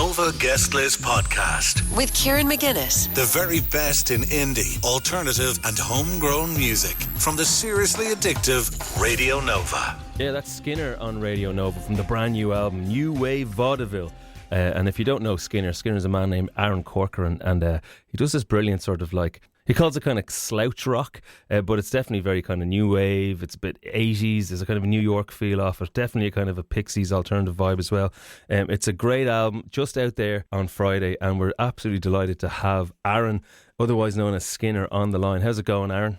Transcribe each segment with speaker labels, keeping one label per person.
Speaker 1: Nova Guest List Podcast
Speaker 2: with Kieran McGuinness.
Speaker 1: The very best in indie, alternative and homegrown music from the seriously addictive Radio Nova.
Speaker 3: Yeah, that's Skinner on Radio Nova from the brand new album New Wave Vaudeville. And if you don't know Skinner's a man named Aaron Corcoran, and he does this brilliant sort of like, he calls it kind of slouch rock, but it's definitely very kind of new wave. It's a bit 80s. There's a kind of a New York feel off it. Definitely a kind of a Pixies alternative vibe as well. It's a great album, just out there on Friday, and we're absolutely delighted to have Aaron, otherwise known as Skinner, on the line. How's it going, Aaron?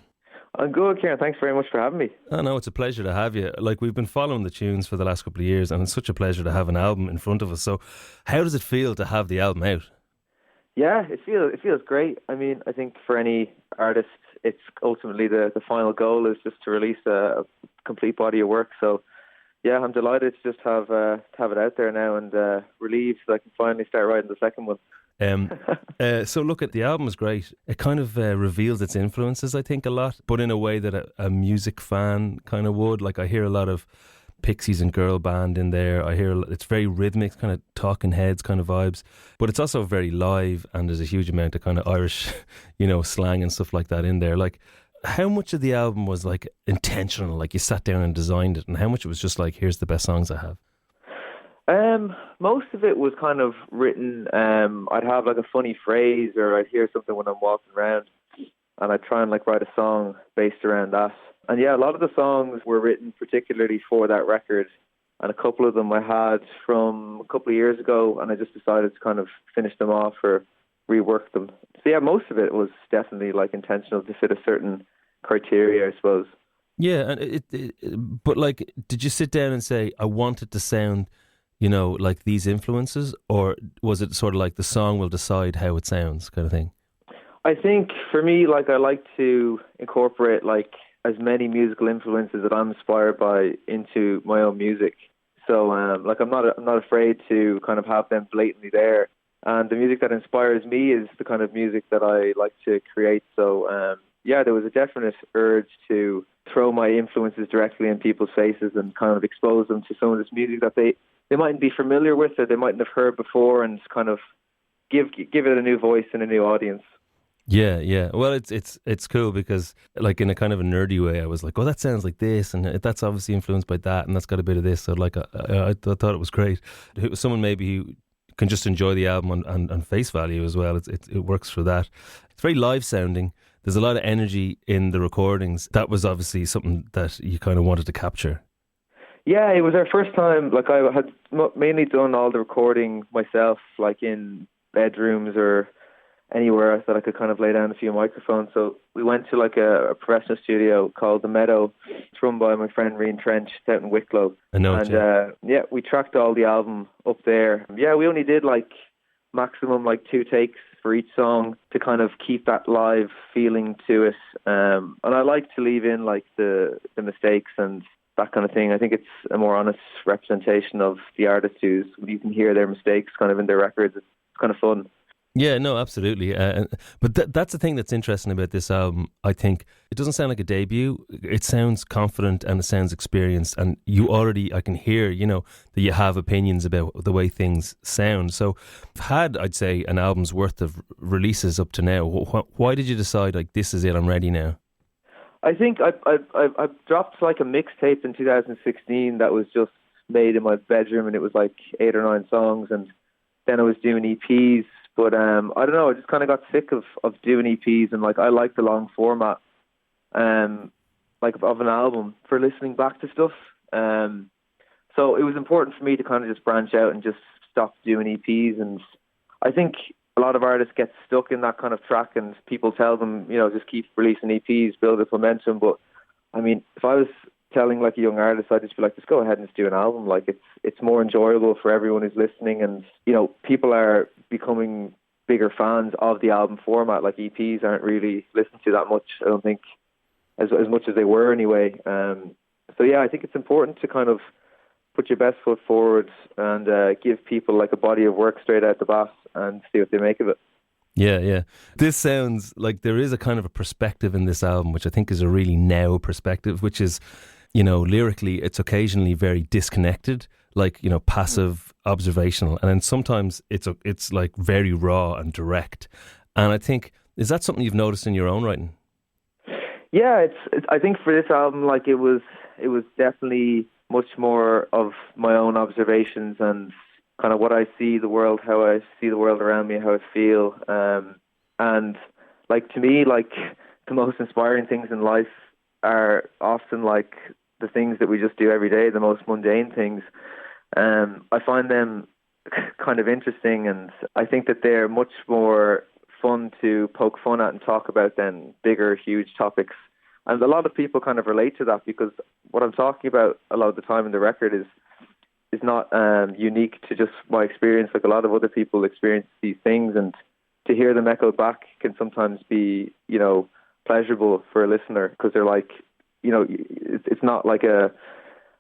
Speaker 4: I'm good, Kieran. Thanks very much for having me.
Speaker 3: Oh no, it's a pleasure to have you. Like, we've been following the tunes for the last couple of years, and it's such a pleasure to have an album in front of us. So how does it feel to have the album out?
Speaker 4: Yeah, it feels great. I mean, I think for any artist, it's ultimately the final goal is just to release a complete body of work. So yeah, I'm delighted to just have it out there now, and relieved that I can finally start writing the second one.
Speaker 3: So look, at the album is great. It kind of reveals its influences, I think, a lot, but in a way that a music fan kind of would. Like, I hear a lot of Pixies and girl band in there. I hear it's very rhythmic, kind of Talking Heads kind of vibes, but it's also very live, and there's a huge amount of kind of Irish, slang and stuff like that in there. Like, how much of the album was like intentional, like you sat down and designed it, and how much it was just like, here's the best songs I have?
Speaker 4: Most of it was kind of written. I'd have like a funny phrase, or I'd hear something when I'm walking around, and I'd try and like write a song based around that. And yeah, a lot of the songs were written particularly for that record, and a couple of them I had from a couple of years ago, and I just decided to kind of finish them off or rework them. So yeah, most of it was definitely like intentional to fit a certain criteria, I suppose.
Speaker 3: Yeah, and but like, did you sit down and say, I want it to sound, like these influences, or was it sort of like the song will decide how it sounds kind of thing?
Speaker 4: I think for me, like, I like to incorporate like as many musical influences that I'm inspired by into my own music. So like, I'm not afraid to kind of have them blatantly there. And the music that inspires me is the kind of music that I like to create. So yeah, there was a definite urge to throw my influences directly in people's faces and kind of expose them to some of this music that they mightn't be familiar with, or they mightn't have heard before, and kind of give it a new voice and a new audience.
Speaker 3: Yeah. Well, it's cool because, like, in a kind of a nerdy way, I was like, oh, that sounds like this, and that's obviously influenced by that, and that's got a bit of this. So like, I thought it was great. Someone maybe who can just enjoy the album on face value as well. It works for that. It's very live sounding. There's a lot of energy in the recordings. That was obviously something that you kind of wanted to capture.
Speaker 4: Yeah, it was our first time. Like, I had mainly done all the recording myself, like in bedrooms or anywhere that I could kind of lay down a few microphones. So we went to like a professional studio called The Meadow. It's run by my friend Rian Trench out in Wicklow.
Speaker 3: I know.
Speaker 4: And we tracked all the album up there. Yeah, we only did like maximum like 2 takes for each song to kind of keep that live feeling to it. And I like to leave in like the mistakes and that kind of thing. I think it's a more honest representation of the artist who's, you can hear their mistakes kind of in their records. It's kind of fun.
Speaker 3: Yeah, no, absolutely. But that's the thing that's interesting about this album. I think it doesn't sound like a debut. It sounds confident and it sounds experienced. And I can hear, that you have opinions about the way things sound. So I've had, I'd say, an album's worth of releases up to now. Why did you decide, like, this is it, I'm ready now?
Speaker 4: I think I dropped like a mixtape in 2016 that was just made in my bedroom, and it was like 8 or 9 songs. And then I was doing EPs. But I don't know, I just kind of got sick of doing EPs, and like, I like the long format like of an album for listening back to stuff. So it was important for me to kind of just branch out and just stop doing EPs. And I think a lot of artists get stuck in that kind of track, and people tell them, just keep releasing EPs, build up momentum. But I mean, if I was telling like a young artist, I'd just be like, just go ahead and just do an album. Like, it's more enjoyable for everyone who's listening, and people are becoming bigger fans of the album format. Like, EPs aren't really listened to that much, I don't think, as much as they were anyway. So yeah, I think it's important to kind of put your best foot forward and give people like a body of work straight out the bat and see what they make of it.
Speaker 3: Yeah. This sounds like there is a kind of a perspective in this album, which I think is a really now perspective, which is, lyrically, it's occasionally very disconnected. like, you know, passive, observational, and then sometimes it's like very raw and direct. And I think, is that something you've noticed in your own writing?
Speaker 4: Yeah, it's I think for this album, like it was definitely much more of my own observations and kind of what I see the world, how I see the world around me, how I feel. And like, to me, like, the most inspiring things in life are often like the things that we just do every day, the most mundane things. I find them kind of interesting, and I think that they're much more fun to poke fun at and talk about than bigger, huge topics. And a lot of people kind of relate to that, because what I'm talking about a lot of the time in the record is not unique to just my experience. Like, a lot of other people experience these things, and to hear them echoed back can sometimes be, you know, pleasurable for a listener, because they're like, you know, it's not like a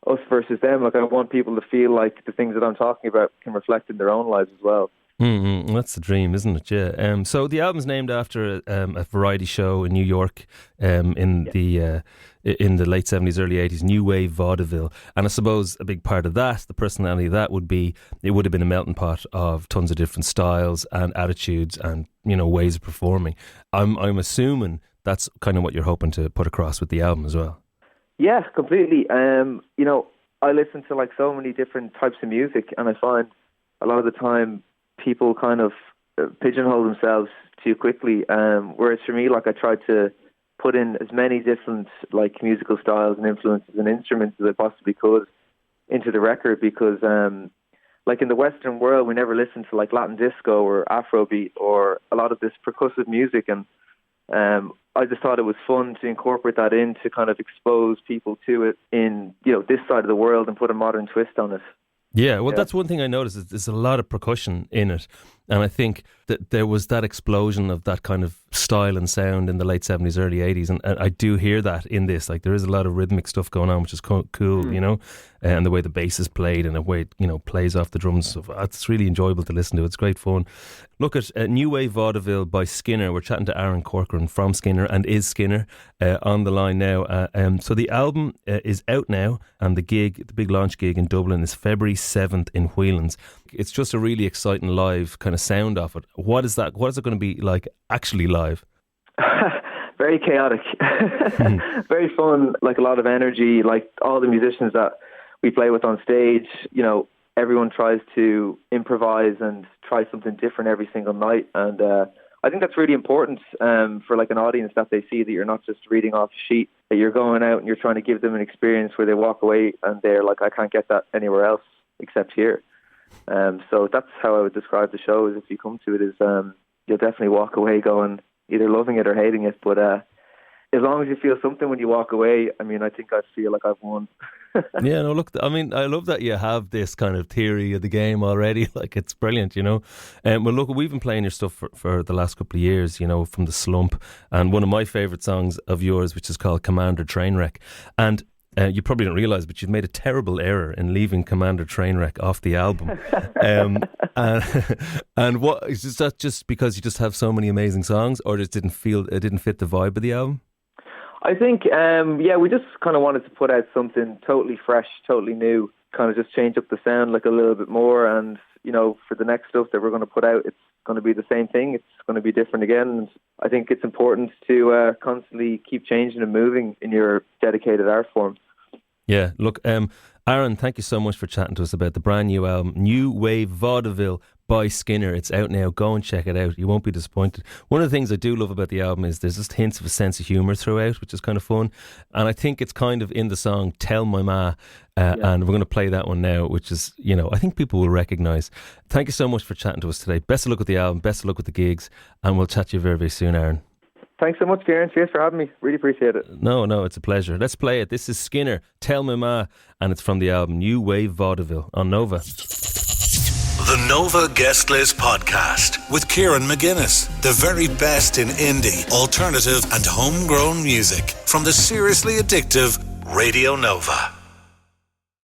Speaker 4: us versus them. Like, I want people to feel like the things that I'm talking about can reflect in their own lives as well.
Speaker 3: That's the dream, isn't it? Yeah. So the album's named after a variety show in New York in the late 70s, early 80s, New Wave Vaudeville. And I suppose a big part of that, the personality of that, would have been a melting pot of tons of different styles and attitudes and, you know, ways of performing. I'm assuming that's kind of what you're hoping to put across with the album as well.
Speaker 4: Yeah, completely. You know, I listen to like so many different types of music, and I find a lot of the time people kind of pigeonhole themselves too quickly. Whereas for me, like, I try to put in as many different like musical styles and influences and instruments as I possibly could into the record, because like in the Western world, we never listen to like Latin disco or Afrobeat or a lot of this percussive music, and I just thought it was fun to incorporate that in, to kind of expose people to it in, you know, this side of the world, and put a modern twist on it.
Speaker 3: Yeah, well, that's one thing I noticed, is there's a lot of percussion in it. And I think that there was that explosion of that kind of style and sound in the late 70s, early 80s. And I do hear that in this. Like, there is a lot of rhythmic stuff going on, which is cool, you know, and the way the bass is played and the way it, you know, plays off the drums. So it's really enjoyable to listen to. It's great fun. Look at New Wave Vaudeville by Skinner. We're chatting to Aaron Corcoran from Skinner, and is Skinner on the line now. So the album is out now, and the big launch gig in Dublin is February 7th in Whelan's. It's just a really exciting live kind of sound off it. What is that? What is it going to be like actually live?
Speaker 4: Very chaotic, very fun, like a lot of energy. Like, all the musicians that we play with on stage, you know, everyone tries to improvise and try something different every single night. And I think that's really important for like an audience, that they see that you're not just reading off a sheet, that you're going out and you're trying to give them an experience where they walk away and they're like, I can't get that anywhere else except here. So that's how I would describe the show, is if you come to it, is you'll definitely walk away going either loving it or hating it. But as long as you feel something when you walk away, I mean, I think I feel like I've won.
Speaker 3: Yeah, no, look, I mean, I love that you have this kind of theory of the game already. Like, it's brilliant, you know. Well, look, we've been playing your stuff for the last couple of years, you know, from The Slump, and one of my favourite songs of yours, which is called Commander Trainwreck. And you probably don't realise, but you've made a terrible error in leaving Commander Trainwreck off the album. And what is that, just because you just have so many amazing songs, or it didn't fit the vibe of the album?
Speaker 4: I think, we just kind of wanted to put out something totally fresh, totally new, kind of just change up the sound like a little bit more. And, you know, for the next stuff that we're going to put out, it's going to be the same thing. It's going to be different again. And I think it's important to constantly keep changing and moving in your dedicated art form.
Speaker 3: Yeah, look, Aaron, thank you so much for chatting to us about the brand new album, New Wave Vaudeville by Skinner. It's out now. Go and check it out. You won't be disappointed. One of the things I do love about the album is there's just hints of a sense of humour throughout, which is kind of fun. And I think it's kind of in the song Tell My Ma, and we're going to play that one now, which is, you know, I think people will recognise. Thank you so much for chatting to us today. Best of luck with the album, best of luck with the gigs, and we'll chat to you very, very soon, Aaron.
Speaker 4: Thanks so much, Kieran. Cheers for having me. Really appreciate it.
Speaker 3: No, it's a pleasure. Let's play it. This is Skinner, Tell Me Ma, and it's from the album New Wave Vaudeville on Nova.
Speaker 1: The Nova Guest List Podcast with Kieran McGuinness. The very best in indie, alternative and homegrown music from the seriously addictive Radio Nova.